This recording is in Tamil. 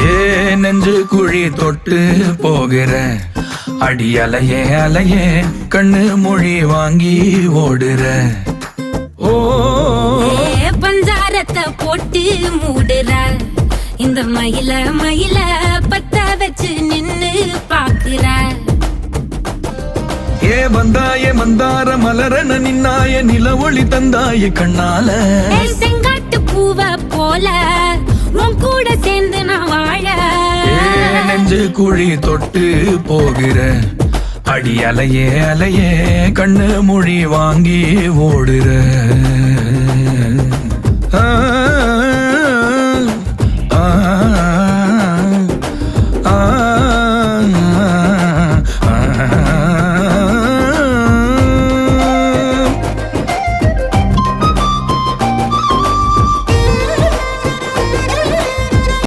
ஏ நெஞ்சு குழி தொட்டு போகிற அடி அலையே அலையே கண்ணு மொழி வாங்கி ஓடுற. ஓ பஞ்சாரத்தை போட்டு மூடுற இந்த மயில மயில பத்த வச்சு நின்னு பாக்குற. ஏ வந்தாய மந்தார மலரன நின்னாய நில ஒளி தந்தாய கண்ணால. செங்காட்டு பூவ போல உன் கூட சேர்ந்து நான் வாழ. நெஞ்சு குழி தொட்டு போகிற அடி அலையே அலையே கண்ணு மொழி வாங்கி ஓடுற. ஆ ஆ